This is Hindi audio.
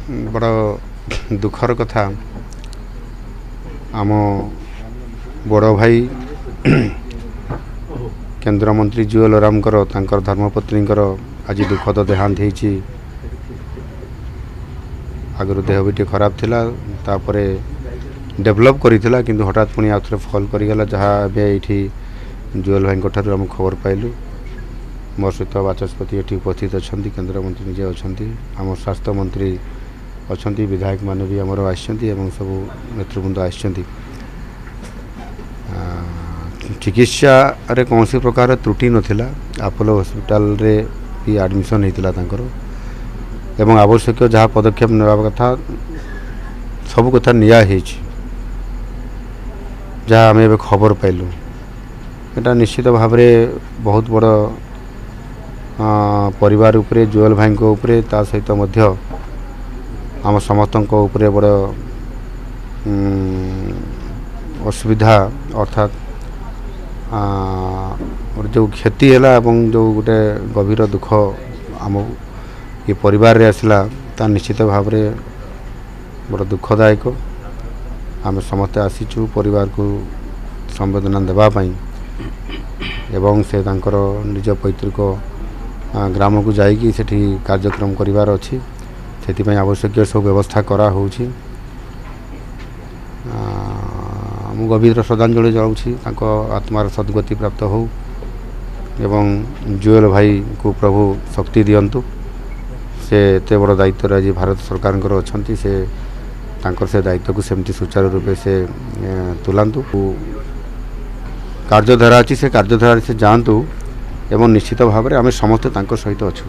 बड़ दुखर कथा आम बड़ भाई केंद्र मंत्री जुएल ओरामकर तांकर धर्मपत्नीकर आज दुखद देहांत होईची। आगु देह भी खराब थिला तापरे डेभलप करिथिला किंतु हठात पुणी आउथरे फॉल करिगला जहाँ एठी जुएल भाई ठारू आम खबर पाइलु। मोर सहित बाचस्पति एठी उपस्थित अछंती, केंद्र मंत्री निजे अछंती, आम स्वास्थ्य मंत्री अछंती, विधायक माने भी हमर आछंती एवं सब नेतृवृंद आछंती। चिकित्सा रे कौन सी प्रकार त्रुटि नथिला। अपोलो हॉस्पिटल रे भी एडमिशन हेतिला तांकर एवं आवश्यक जहाँ पदक्षेप नेबा कथा सब कथा निया हेछि जहाँ आम ए खबर पाइलु। एटा निश्चित भाव में बहुत बड़ परिवार उपरे जुएल भाई उपरे ता सहित मध्य आम समस्त उपरे बड़ असुविधा अर्थात जो क्षति है जो गोटे गभीर दुख आम ये परिवार रे आसला ता निश्चित भाव में बड़ दुखदायक। आम समस्ते आसीचु परिवार को संवेदना देवाई एवं से तांकर निज पैतृक ग्राम को जाइकी सेठी कार्यक्रम करिवार अछि। सेति आवश्यक सब व्यवस्था करा होछि। मु गभीर श्रद्धांजलि जाऊँगी आत्मार सद्गति प्राप्त हो एवं जुएल भाई को प्रभु शक्ति दियंतु। से एते बड़ दायित्व आज भारत सरकार अच्छा से तांकर से दायित्व को सेमती सुचारू रूपे से तुलांतु। कार्यधारा अच्छी से कार्यधारा से जातु एवं निश्चित भाव में आम समस्ते सहित अच्छु।